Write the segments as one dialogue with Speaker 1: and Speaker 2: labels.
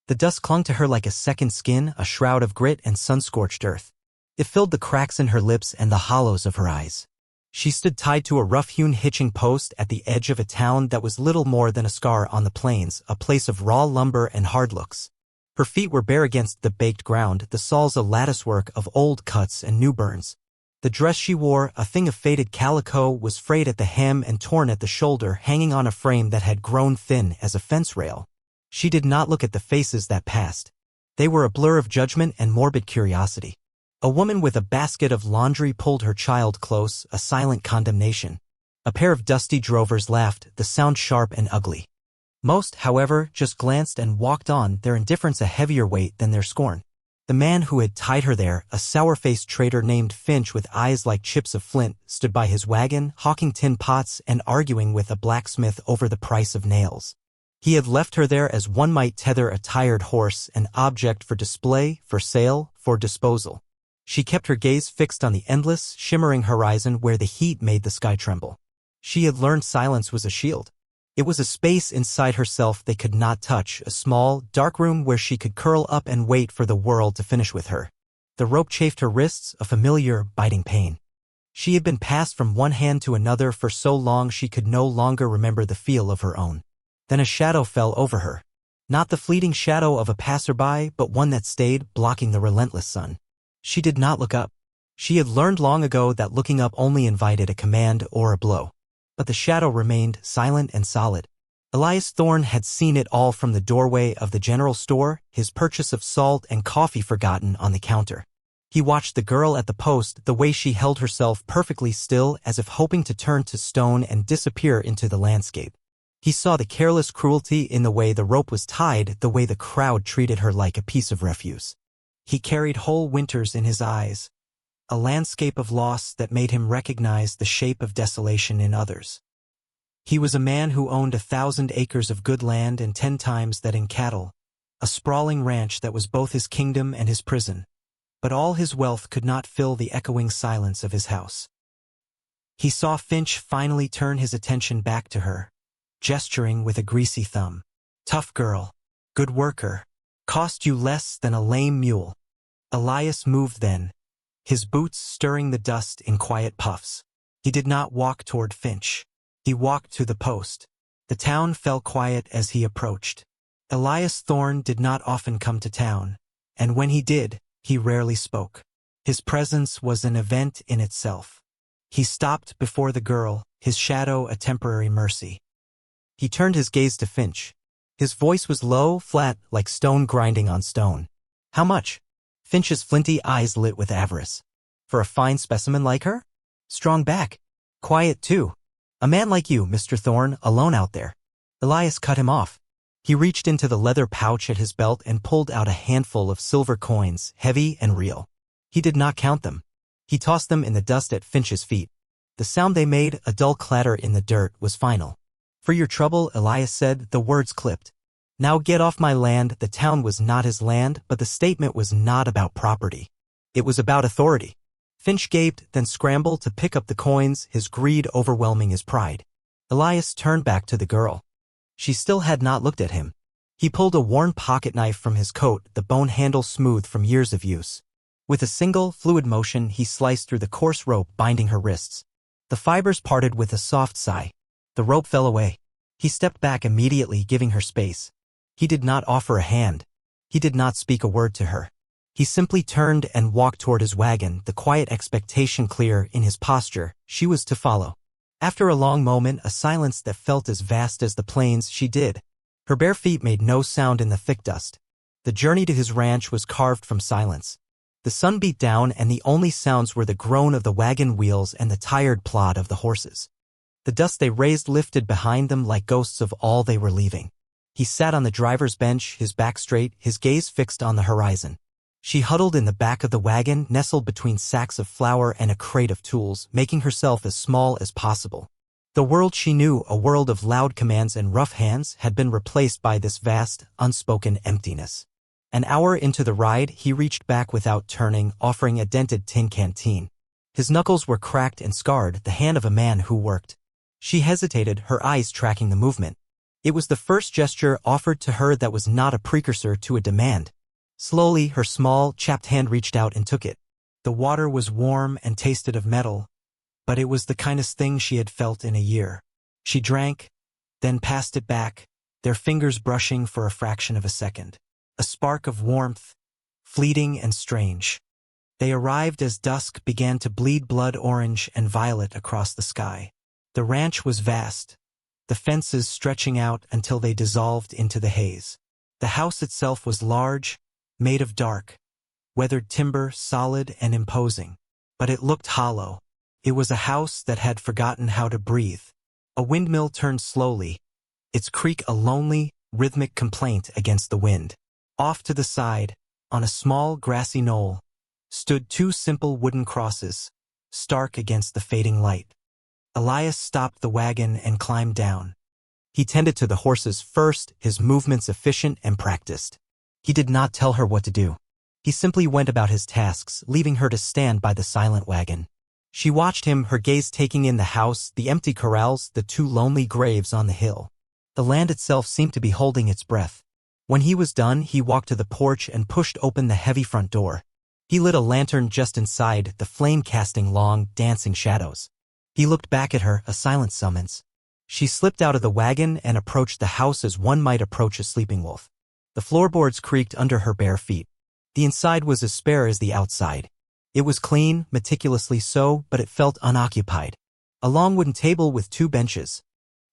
Speaker 1: The dust clung to her like a second skin, a shroud of grit and sun-scorched earth. It filled the cracks in her lips and the hollows of her eyes. She stood tied to a rough-hewn hitching post at the edge of a town that was little more than a scar on the plains, a place of raw lumber and hard looks. Her feet were bare against the baked ground, the soles a latticework of old cuts and new burns. The dress she wore, a thing of faded calico, was frayed at the hem and torn at the shoulder, hanging on a frame that had grown thin as a fence rail. She did not look at the faces that passed. They were a blur of judgment and morbid curiosity. A woman with a basket of laundry pulled her child close, a silent condemnation. A pair of dusty drovers laughed, the sound sharp and ugly. Most, however, just glanced and walked on, their indifference a heavier weight than their scorn. The man who had tied her there, a sour-faced trader named Finch with eyes like chips of flint, stood by his wagon, hawking tin pots and arguing with a blacksmith over the price of nails. He had left her there as one might tether a tired horse, an object for display, for sale, for disposal. She kept her gaze fixed on the endless, shimmering horizon where the heat made the sky tremble. She had learned silence was a shield. It was a space inside herself they could not touch, a small, dark room where she could curl up and wait for the world to finish with her. The rope chafed her wrists, a familiar, biting pain. She had been passed from one hand to another for so long she could no longer remember the feel of her own. Then a shadow fell over her. Not the fleeting shadow of a passerby, but one that stayed, blocking the relentless sun. She did not look up. She had learned long ago that looking up only invited a command or a blow. But the shadow remained, silent and solid. Elias Thorne had seen it all from the doorway of the general store, his purchase of salt and coffee forgotten on the counter. He watched the girl at the post, the way she held herself perfectly still as if hoping to turn to stone and disappear into the landscape. He saw the careless cruelty in the way the rope was tied, the way the crowd treated her like a piece of refuse. He carried whole winters in his eyes, a landscape of loss that made him recognize the shape of desolation in others. He was a man who owned 1,000 acres of good land and 10 times that in cattle, a sprawling ranch that was both his kingdom and his prison. But all his wealth could not fill the echoing silence of his house. He saw Finch finally turn his attention back to her, gesturing with a greasy thumb. Tough girl, good worker, cost you less than a lame mule. Elias moved then, his boots stirring the dust in quiet puffs. He did not walk toward Finch. He walked to the post. The town fell quiet as he approached. Elias Thorne did not often come to town, and when he did, he rarely spoke. His presence was an event in itself. He stopped before the girl, his shadow a temporary mercy. He turned his gaze to Finch. His voice was low, flat, like stone grinding on stone. How much? Finch's flinty eyes lit with avarice. For a fine specimen like her? Strong back. Quiet, too. A man like you, Mr. Thorne, alone out there. Elias cut him off. He reached into the leather pouch at his belt and pulled out a handful of silver coins, heavy and real. He did not count them. He tossed them in the dust at Finch's feet. The sound they made, a dull clatter in the dirt, was final. For your trouble, Elias said, the words clipped. Now get off my land. The town was not his land, but the statement was not about property. It was about authority. Finch gaped, then scrambled to pick up the coins, his greed overwhelming his pride. Elias turned back to the girl. She still had not looked at him. He pulled a worn pocket knife from his coat, the bone handle smooth from years of use. With a single, fluid motion, he sliced through the coarse rope binding her wrists. The fibers parted with a soft sigh. The rope fell away. He stepped back immediately, giving her space. He did not offer a hand. He did not speak a word to her. He simply turned and walked toward his wagon, the quiet expectation clear in his posture. She was to follow. After a long moment, a silence that felt as vast as the plains, she did. Her bare feet made no sound in the thick dust. The journey to his ranch was carved from silence. The sun beat down, and the only sounds were the groan of the wagon wheels and the tired plod of the horses. The dust they raised lifted behind them like ghosts of all they were leaving. He sat on the driver's bench, his back straight, his gaze fixed on the horizon. She huddled in the back of the wagon, nestled between sacks of flour and a crate of tools, making herself as small as possible. The world she knew, a world of loud commands and rough hands, had been replaced by this vast, unspoken emptiness. An hour into the ride, he reached back without turning, offering a dented tin canteen. His knuckles were cracked and scarred, the hand of a man who worked. She hesitated, her eyes tracking the movement. It was the first gesture offered to her that was not a precursor to a demand. Slowly, her small, chapped hand reached out and took it. The water was warm and tasted of metal, but it was the kindest thing she had felt in a year. She drank, then passed it back, their fingers brushing for a fraction of a second. A spark of warmth, fleeting and strange. They arrived as dusk began to bleed blood orange and violet across the sky. The ranch was vast, the fences stretching out until they dissolved into the haze. The house itself was large, made of dark, weathered timber, solid and imposing. But it looked hollow. It was a house that had forgotten how to breathe. A windmill turned slowly, its creak a lonely, rhythmic complaint against the wind. Off to the side, on a small grassy knoll, stood two simple wooden crosses, stark against the fading light. Elias stopped the wagon and climbed down. He tended to the horses first, his movements efficient and practiced. He did not tell her what to do. He simply went about his tasks, leaving her to stand by the silent wagon. She watched him, her gaze taking in the house, the empty corrals, the two lonely graves on the hill. The land itself seemed to be holding its breath. When he was done, he walked to the porch and pushed open the heavy front door. He lit a lantern just inside, the flame casting long, dancing shadows. He looked back at her, a silent summons. She slipped out of the wagon and approached the house as one might approach a sleeping wolf. The floorboards creaked under her bare feet. The inside was as spare as the outside. It was clean, meticulously so, but it felt unoccupied. A long wooden table with two benches.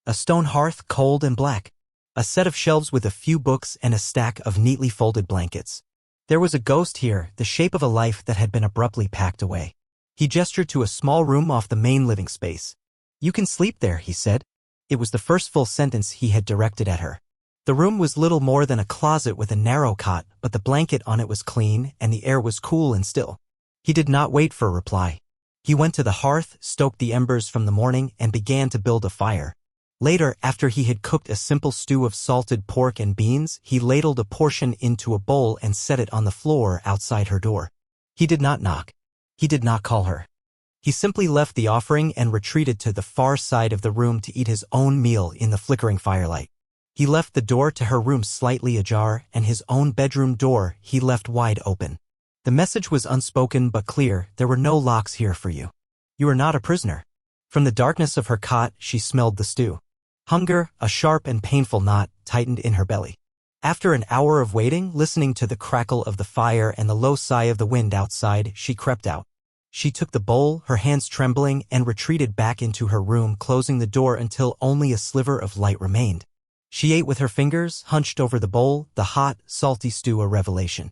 Speaker 1: A stone hearth, cold and black. A set of shelves with a few books and a stack of neatly folded blankets. There was a ghost here, the shape of a life that had been abruptly packed away. He gestured to a small room off the main living space. "You can sleep there," he said. It was the first full sentence he had directed at her. The room was little more than a closet with a narrow cot, but the blanket on it was clean and the air was cool and still. He did not wait for a reply. He went to the hearth, stoked the embers from the morning, and began to build a fire. Later, after he had cooked a simple stew of salted pork and beans, he ladled a portion into a bowl and set it on the floor outside her door. He did not knock. He did not call her. He simply left the offering and retreated to the far side of the room to eat his own meal in the flickering firelight. He left the door to her room slightly ajar, and his own bedroom door he left wide open. The message was unspoken but clear: there were no locks here for you. You are not a prisoner. From the darkness of her cot, she smelled the stew. Hunger, a sharp and painful knot, tightened in her belly. After an hour of waiting, listening to the crackle of the fire and the low sigh of the wind outside, she crept out. She took the bowl, her hands trembling, and retreated back into her room, closing the door until only a sliver of light remained. She ate with her fingers, hunched over the bowl, the hot, salty stew a revelation.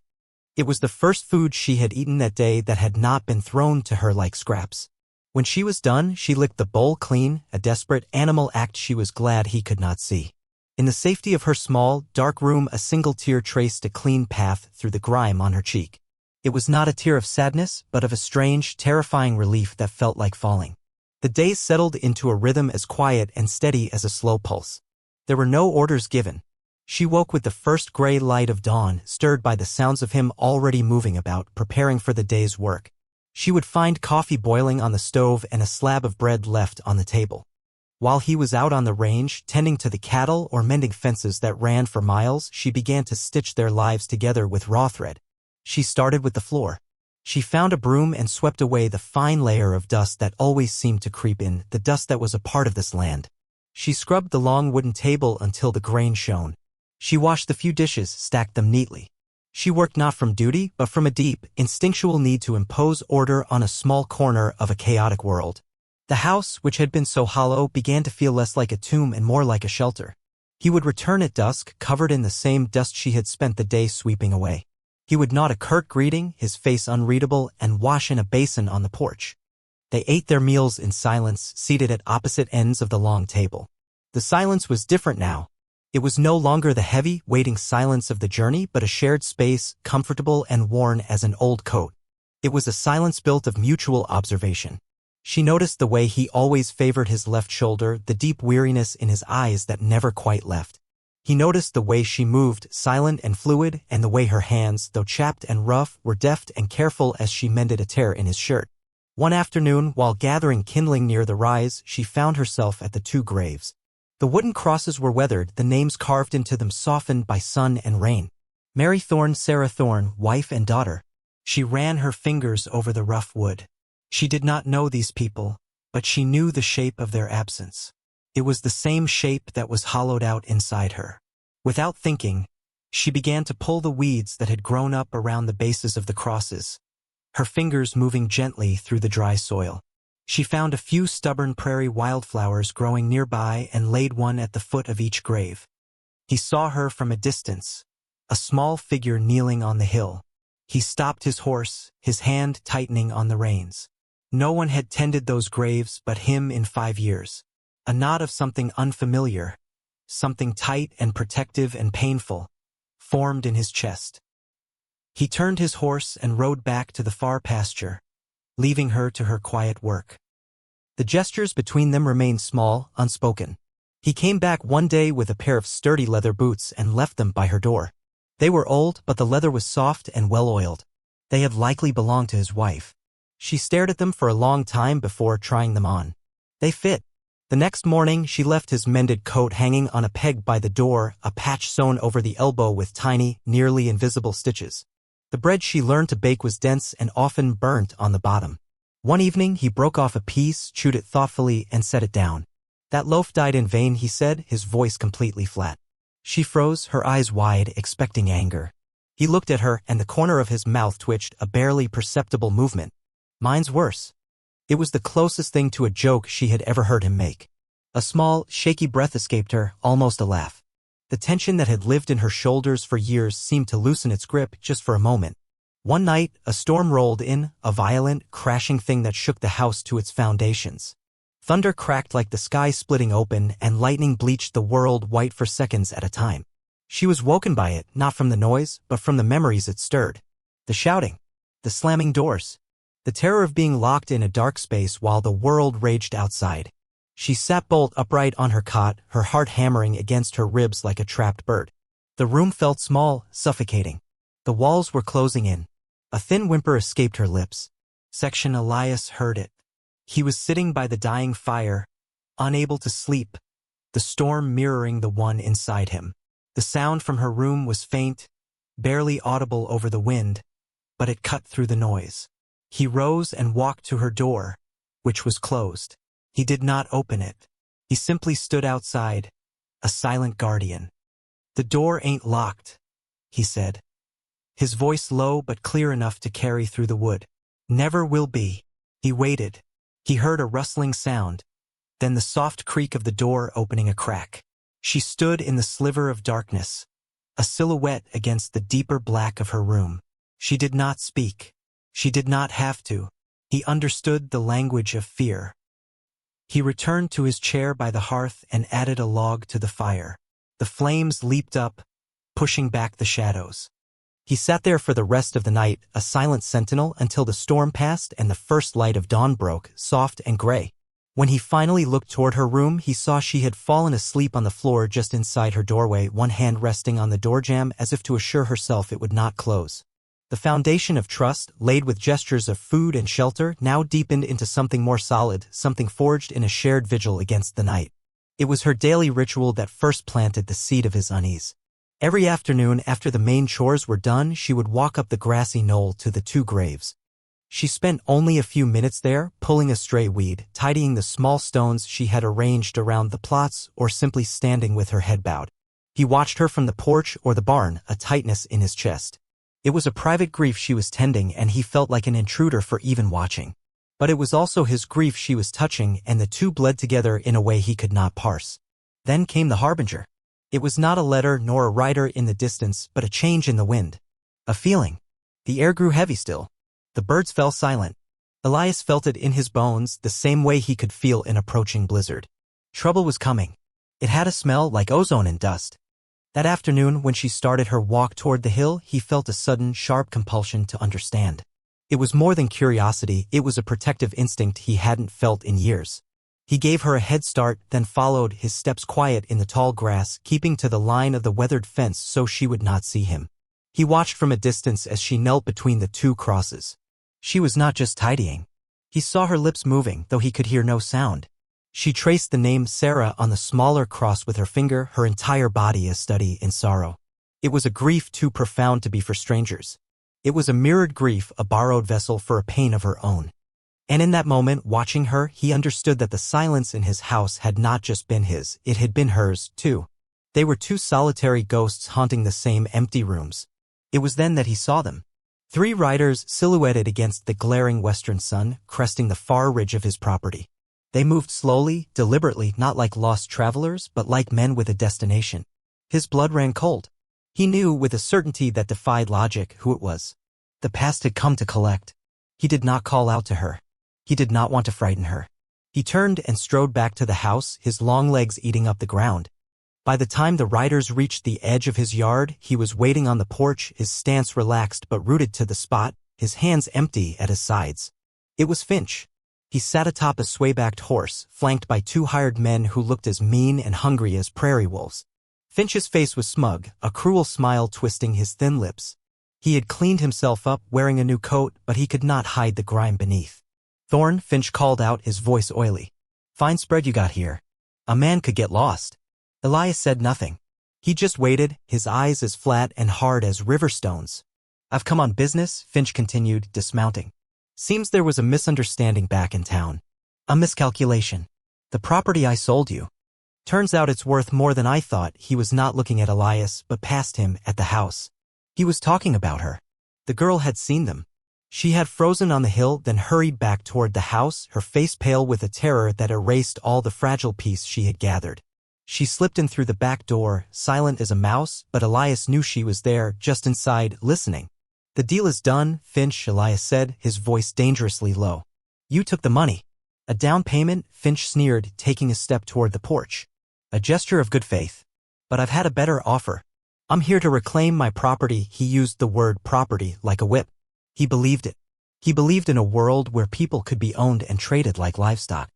Speaker 1: It was the first food she had eaten that day that had not been thrown to her like scraps. When she was done, she licked the bowl clean, a desperate animal act she was glad he could not see. In the safety of her small, dark room, a single tear traced a clean path through the grime on her cheek. It was not a tear of sadness, but of a strange, terrifying relief that felt like falling. The days settled into a rhythm as quiet and steady as a slow pulse. There were no orders given. She woke with the first gray light of dawn, stirred by the sounds of him already moving about, preparing for the day's work. She would find coffee boiling on the stove and a slab of bread left on the table. While he was out on the range, tending to the cattle or mending fences that ran for miles, she began to stitch their lives together with raw thread. She started with the floor. She found a broom and swept away the fine layer of dust that always seemed to creep in, the dust that was a part of this land. She scrubbed the long wooden table until the grain shone. She washed the few dishes, stacked them neatly. She worked not from duty, but from a deep, instinctual need to impose order on a small corner of a chaotic world. The house, which had been so hollow, began to feel less like a tomb and more like a shelter. He would return at dusk, covered in the same dust she had spent the day sweeping away. He would nod a curt greeting, his face unreadable, and wash in a basin on the porch. They ate their meals in silence, seated at opposite ends of the long table. The silence was different now. It was no longer the heavy, waiting silence of the journey, but a shared space, comfortable and worn as an old coat. It was a silence built of mutual observation. She noticed the way he always favored his left shoulder, the deep weariness in his eyes that never quite left. He noticed the way she moved, silent and fluid, and the way her hands, though chapped and rough, were deft and careful as she mended a tear in his shirt. One afternoon, while gathering kindling near the rise, she found herself at the two graves. The wooden crosses were weathered, the names carved into them softened by sun and rain. Mary Thorne, Sarah Thorne, wife and daughter. She ran her fingers over the rough wood. She did not know these people, but she knew the shape of their absence. It was the same shape that was hollowed out inside her. Without thinking, she began to pull the weeds that had grown up around the bases of the crosses, her fingers moving gently through the dry soil. She found a few stubborn prairie wildflowers growing nearby and laid one at the foot of each grave. He saw her from a distance, a small figure kneeling on the hill. He stopped his horse, his hand tightening on the reins. No one had tended those graves but him in 5 years. A nod of something unfamiliar, something tight and protective and painful, formed in his chest. He turned his horse and rode back to the far pasture, leaving her to her quiet work. The gestures between them remained small, unspoken. He came back one day with a pair of sturdy leather boots and left them by her door. They were old, but the leather was soft and well-oiled. They had likely belonged to his wife. She stared at them for a long time before trying them on. They fit. The next morning, she left his mended coat hanging on a peg by the door, a patch sewn over the elbow with tiny, nearly invisible stitches. The bread she learned to bake was dense and often burnt on the bottom. One evening, he broke off a piece, chewed it thoughtfully, and set it down. "That loaf died in vain," he said, his voice completely flat. She froze, her eyes wide, expecting anger. He looked at her, and the corner of his mouth twitched, a barely perceptible movement. "Mine's worse." It was the closest thing to a joke she had ever heard him make. A small, shaky breath escaped her, almost a laugh. The tension that had lived in her shoulders for years seemed to loosen its grip just for a moment. One night, a storm rolled in, a violent, crashing thing that shook the house to its foundations. Thunder cracked like the sky splitting open, and lightning bleached the world white for seconds at a time. She was woken by it, not from the noise, but from the memories it stirred. The shouting. The slamming doors. The terror of being locked in a dark space while the world raged outside. She sat bolt upright on her cot, her heart hammering against her ribs like a trapped bird. The room felt small, suffocating. The walls were closing in. A thin whimper escaped her lips. Section Elias heard it. He was sitting by the dying fire, unable to sleep, the storm mirroring the one inside him. The sound from her room was faint, barely audible over the wind, but it cut through the noise. He rose and walked to her door, which was closed. He did not open it. He simply stood outside, a silent guardian. "The door ain't locked," he said. His voice low but clear enough to carry through the wood. "Never will be." He waited. He heard a rustling sound, then the soft creak of the door opening a crack. She stood in the sliver of darkness, a silhouette against the deeper black of her room. She did not speak. She did not have to. He understood the language of fear. He returned to his chair by the hearth and added a log to the fire. The flames leaped up, pushing back the shadows. He sat there for the rest of the night, a silent sentinel, until the storm passed and the first light of dawn broke, soft and gray. When he finally looked toward her room, he saw she had fallen asleep on the floor just inside her doorway, one hand resting on the door jamb as if to assure herself it would not close. The foundation of trust, laid with gestures of food and shelter, now deepened into something more solid, something forged in a shared vigil against the night. It was her daily ritual that first planted the seed of his unease. Every afternoon after the main chores were done, she would walk up the grassy knoll to the 2 graves. She spent only a few minutes there, pulling a stray weed, tidying the small stones she had arranged around the plots, or simply standing with her head bowed. He watched her from the porch or the barn, a tightness in his chest. It was a private grief she was tending, and he felt like an intruder for even watching. But it was also his grief she was touching, and the two bled together in a way he could not parse. Then came the harbinger. It was not a letter nor a rider in the distance, but a change in the wind. A feeling. The air grew heavy still. The birds fell silent. Elias felt it in his bones, the same way he could feel an approaching blizzard. Trouble was coming. It had a smell like ozone and dust. That afternoon, when she started her walk toward the hill, he felt a sudden, sharp compulsion to understand. It was more than curiosity, it was a protective instinct he hadn't felt in years. He gave her a head start, then followed, his steps quiet in the tall grass, keeping to the line of the weathered fence so she would not see him. He watched from a distance as she knelt between the 2 crosses. She was not just tidying. He saw her lips moving, though he could hear no sound. She traced the name Sarah on the smaller cross with her finger, her entire body a study in sorrow. It was a grief too profound to be for strangers. It was a mirrored grief, a borrowed vessel for a pain of her own. And in that moment, watching her, he understood that the silence in his house had not just been his, it had been hers, too. They were two solitary ghosts haunting the same empty rooms. It was then that he saw them. 3 riders silhouetted against the glaring western sun, cresting the far ridge of his property. They moved slowly, deliberately, not like lost travelers, but like men with a destination. His blood ran cold. He knew with a certainty that defied logic who it was. The past had come to collect. He did not call out to her. He did not want to frighten her. He turned and strode back to the house, his long legs eating up the ground. By the time the riders reached the edge of his yard, he was waiting on the porch, his stance relaxed but rooted to the spot, his hands empty at his sides. It was Finch. He sat atop a sway-backed horse, flanked by 2 hired men who looked as mean and hungry as prairie wolves. Finch's face was smug, a cruel smile twisting his thin lips. He had cleaned himself up, wearing a new coat, but he could not hide the grime beneath. "Thorn," Finch called out, his voice oily. "Fine spread you got here. A man could get lost." Elias said nothing. He just waited, his eyes as flat and hard as river stones. "I've come on business," Finch continued, dismounting. "Seems there was a misunderstanding back in town. A miscalculation. The property I sold you. Turns out it's worth more than I thought." He was not looking at Elias, but past him, at the house. He was talking about her. The girl had seen them. She had frozen on the hill, then hurried back toward the house, her face pale with a terror that erased all the fragile peace she had gathered. She slipped in through the back door, silent as a mouse, but Elias knew she was there, just inside, listening. "The deal is done, Finch," Elias said, his voice dangerously low. "You took the money." "A down payment?" Finch sneered, taking a step toward the porch. "A gesture of good faith. But I've had a better offer. I'm here to reclaim my property." He used the word property like a whip. He believed it. He believed in a world where people could be owned and traded like livestock.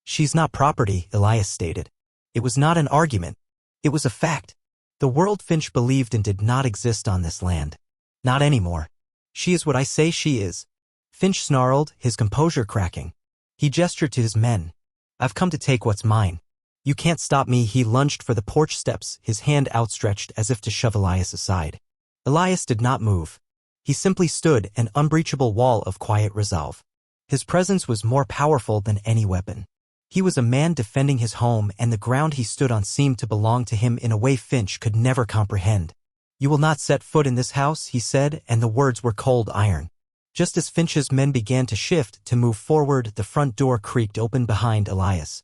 Speaker 1: "She's not property," Elias stated. It was not an argument. It was a fact. The world Finch believed in did not exist on this land. Not anymore. "She is what I say she is." Finch snarled, his composure cracking. He gestured to his men. "I've come to take what's mine. You can't stop me." He lunged for the porch steps, his hand outstretched as if to shove Elias aside. Elias did not move. He simply stood, an unbreachable wall of quiet resolve. His presence was more powerful than any weapon. He was a man defending his home, and the ground he stood on seemed to belong to him in a way Finch could never comprehend. "You will not set foot in this house," he said, and the words were cold iron. Just as Finch's men began to shift, to move forward, the front door creaked open behind Elias.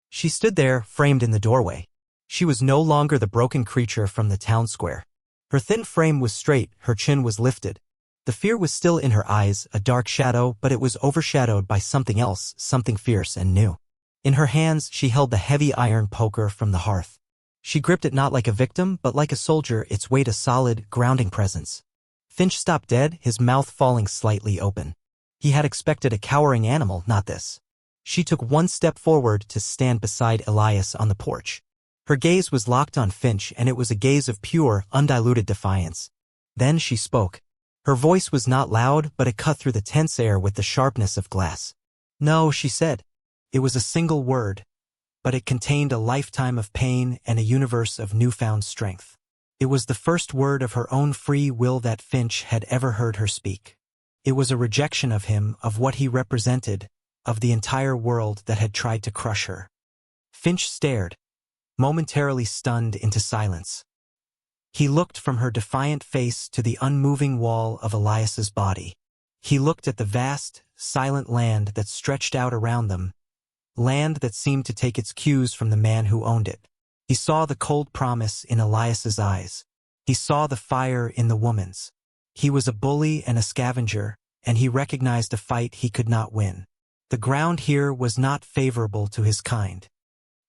Speaker 1: She stood there, framed in the doorway. She was no longer the broken creature from the town square. Her thin frame was straight, her chin was lifted. The fear was still in her eyes, a dark shadow, but it was overshadowed by something else, something fierce and new. In her hands, she held the heavy iron poker from the hearth. She gripped it not like a victim, but like a soldier, its weight a solid, grounding presence. Finch stopped dead, his mouth falling slightly open. He had expected a cowering animal, not this. She took one step forward to stand beside Elias on the porch. Her gaze was locked on Finch, and it was a gaze of pure, undiluted defiance. Then she spoke. Her voice was not loud, but it cut through the tense air with the sharpness of glass. "No," she said. It was a single word, but it contained a lifetime of pain and a universe of newfound strength. It was the first word of her own free will that Finch had ever heard her speak. It was a rejection of him, of what he represented, of the entire world that had tried to crush her. Finch stared, momentarily stunned into silence. He looked from her defiant face to the unmoving wall of Elias's body. He looked at the vast, silent land that stretched out around them, land that seemed to take its cues from the man who owned it. He saw the cold promise in Elias's eyes. He saw the fire in the woman's. He was a bully and a scavenger, and he recognized a fight he could not win. The ground here was not favorable to his kind.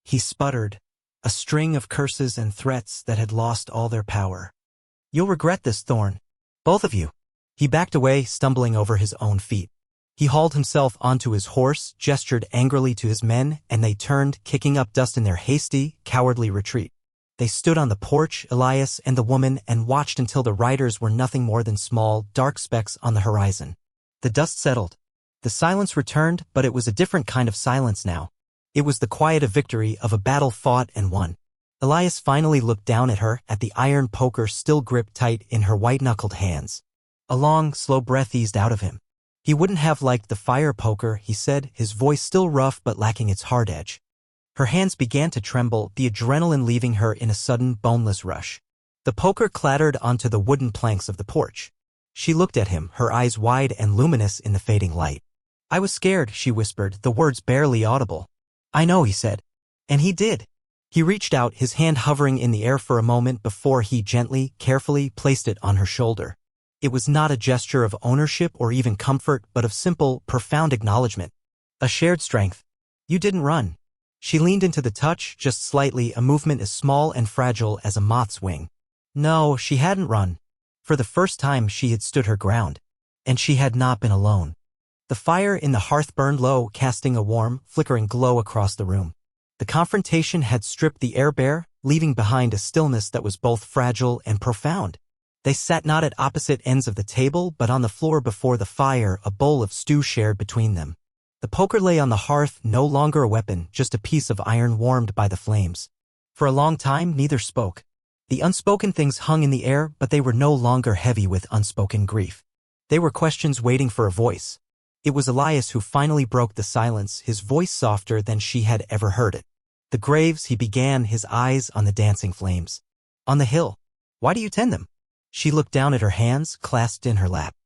Speaker 1: He sputtered, a string of curses and threats that had lost all their power. "You'll regret this, Thorn. Both of you." He backed away, stumbling over his own feet. He hauled himself onto his horse, gestured angrily to his men, and they turned, kicking up dust in their hasty, cowardly retreat. They stood on the porch, Elias and the woman, and watched until the riders were nothing more than small, dark specks on the horizon. The dust settled. The silence returned, but it was a different kind of silence now. It was the quiet victory of a battle fought and won. Elias finally looked down at her, at the iron poker still gripped tight in her white-knuckled hands. A long, slow breath eased out of him. He wouldn't have liked the fire poker, he said, his voice still rough but lacking its hard edge. Her hands began to tremble, the adrenaline leaving her in a sudden, boneless rush. The poker clattered onto the wooden planks of the porch. She looked at him, her eyes wide and luminous in the fading light. "I was scared," she whispered, the words barely audible. "I know," he said. And he did. He reached out, his hand hovering in the air for a moment before he gently, carefully placed it on her shoulder. It was not a gesture of ownership or even comfort, but of simple, profound acknowledgement. A shared strength. "You didn't run." She leaned into the touch, just slightly, a movement as small and fragile as a moth's wing. No, she hadn't run. For the first time she had stood her ground. And she had not been alone. The fire in the hearth burned low, casting a warm, flickering glow across the room. The confrontation had stripped the air bare, leaving behind a stillness that was both fragile and profound. They sat not at opposite ends of the table, but on the floor before the fire, a bowl of stew shared between them. The poker lay on the hearth, no longer a weapon, just a piece of iron warmed by the flames. For a long time, neither spoke. The unspoken things hung in the air, but they were no longer heavy with unspoken grief. They were questions waiting for a voice. It was Elias who finally broke the silence, his voice softer than she had ever heard it. "The graves," he began, his eyes on the dancing flames. "On the hill. Why do you tend them?" She looked down at her hands, clasped in her lap.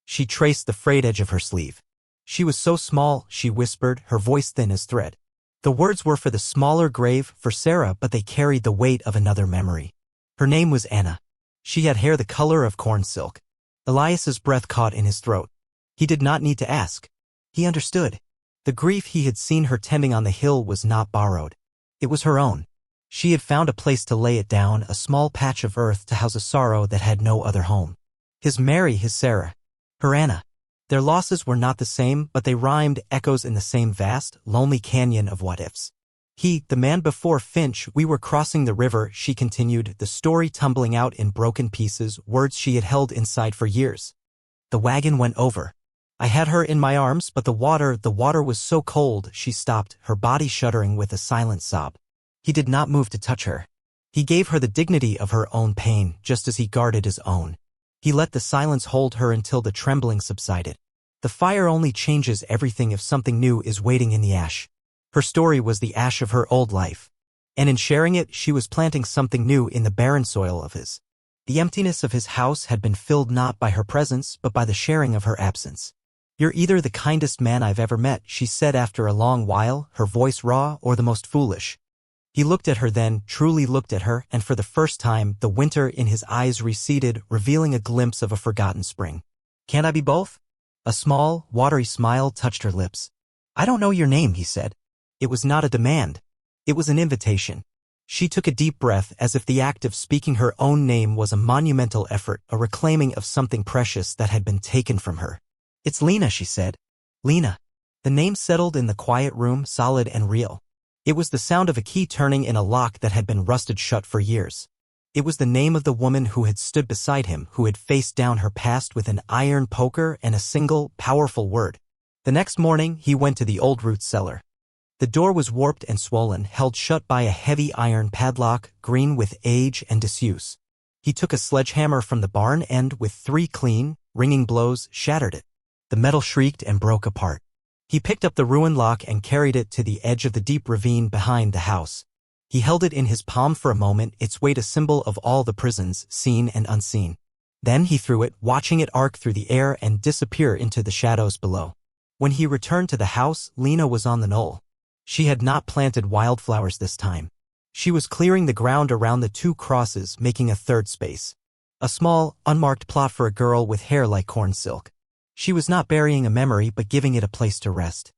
Speaker 1: She traced the frayed edge of her sleeve. "She was so small," she whispered, her voice thin as thread. The words were for the smaller grave, for Sarah, but they carried the weight of another memory. Her name was Anna. She had hair the color of corn silk. Elias's breath caught in his throat. He did not need to ask. He understood. The grief he had seen her tending on the hill was not borrowed. It was her own. She had found a place to lay it down, a small patch of earth to house a sorrow that had no other home. His Mary, his Sarah. Her Anna. Their losses were not the same, but they rhymed, echoes in the same vast, lonely canyon of what-ifs. "He, the man before Finch, we were crossing the river," she continued, the story tumbling out in broken pieces, words she had held inside for years. "The wagon went over. I had her in my arms, but the water was so cold," she stopped, her body shuddering with a silent sob. He did not move to touch her. He gave her the dignity of her own pain, just as he guarded his own. He let the silence hold her until the trembling subsided. The fire only changes everything if something new is waiting in the ash. Her story was the ash of her old life. And in sharing it, she was planting something new in the barren soil of his. The emptiness of his house had been filled not by her presence, but by the sharing of her absence. "You're either the kindest man I've ever met," she said after a long while, her voice raw, "or the most foolish." He looked at her then, truly looked at her, and for the first time, the winter in his eyes receded, revealing a glimpse of a forgotten spring. "Can't I be both?" A small, watery smile touched her lips. "I don't know your name," he said. It was not a demand. It was an invitation. She took a deep breath, as if the act of speaking her own name was a monumental effort, a reclaiming of something precious that had been taken from her. "It's Lena," she said. "Lena." The name settled in the quiet room, solid and real. It was the sound of a key turning in a lock that had been rusted shut for years. It was the name of the woman who had stood beside him, who had faced down her past with an iron poker and a single, powerful word. The next morning, he went to the old root cellar. The door was warped and swollen, held shut by a heavy iron padlock, green with age and disuse. He took a sledgehammer from the barn and, with 3 clean, ringing blows, shattered it. The metal shrieked and broke apart. He picked up the ruined lock and carried it to the edge of the deep ravine behind the house. He held it in his palm for a moment, its weight a symbol of all the prisons, seen and unseen. Then he threw it, watching it arc through the air and disappear into the shadows below. When he returned to the house, Lena was on the knoll. She had not planted wildflowers this time. She was clearing the ground around the 2 crosses, making a third space. A small, unmarked plot for a girl with hair like corn silk. She was not burying a memory but giving it a place to rest.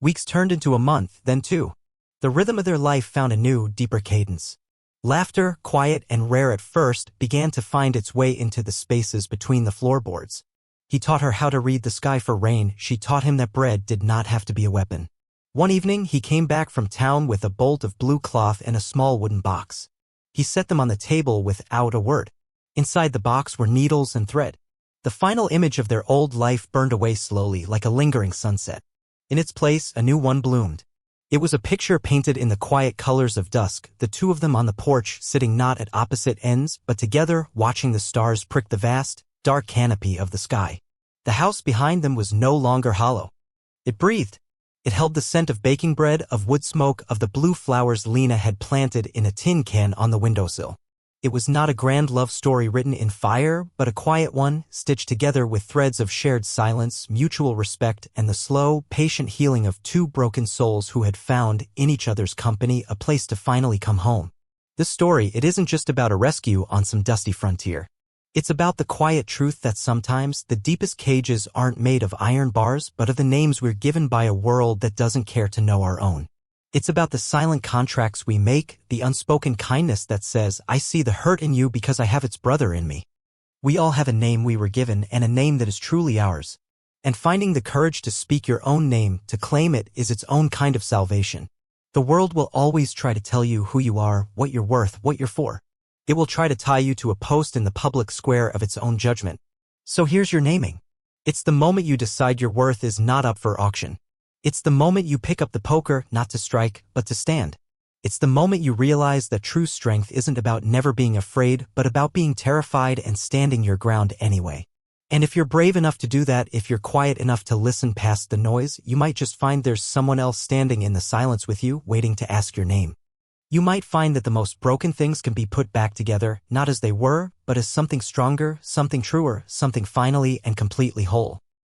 Speaker 1: Weeks turned into a month, then 2. The rhythm of their life found a new, deeper cadence. Laughter, quiet and rare at first, began to find its way into the spaces between the floorboards. He taught her how to read the sky for rain, she taught him that bread did not have to be a weapon. One evening, he came back from town with a bolt of blue cloth and a small wooden box. He set them on the table without a word. Inside the box were needles and thread. The final image of their old life burned away slowly like a lingering sunset. In its place, a new one bloomed. It was a picture painted in the quiet colors of dusk, the two of them on the porch sitting not at opposite ends but together watching the stars prick the vast, dark canopy of the sky. The house behind them was no longer hollow. It breathed. It held the scent of baking bread, of wood smoke, of the blue flowers Lena had planted in a tin can on the windowsill. It was not a grand love story written in fire, but a quiet one, stitched together with threads of shared silence, mutual respect, and the slow, patient healing of two broken souls who had found, in each other's company, a place to finally come home. This story, it isn't just about a rescue on some dusty frontier. It's about the quiet truth that sometimes the deepest cages aren't made of iron bars but of the names we're given by a world that doesn't care to know our own. It's about the silent contracts we make, the unspoken kindness that says, I see the hurt in you because I have its brother in me. We all have a name we were given and a name that is truly ours. And finding the courage to speak your own name, to claim it, is its own kind of salvation. The world will always try to tell you who you are, what you're worth, what you're for. It will try to tie you to a post in the public square of its own judgment. So here's your naming. It's the moment you decide your worth is not up for auction. It's the moment you pick up the poker, not to strike, but to stand. It's the moment you realize that true strength isn't about never being afraid, but about being terrified and standing your ground anyway. And if you're brave enough to do that, if you're quiet enough to listen past the noise, you might just find there's someone else standing in the silence with you, waiting to ask your name. You might find that the most broken things can be put back together, not as they were, but as something stronger, something truer, something finally and completely whole.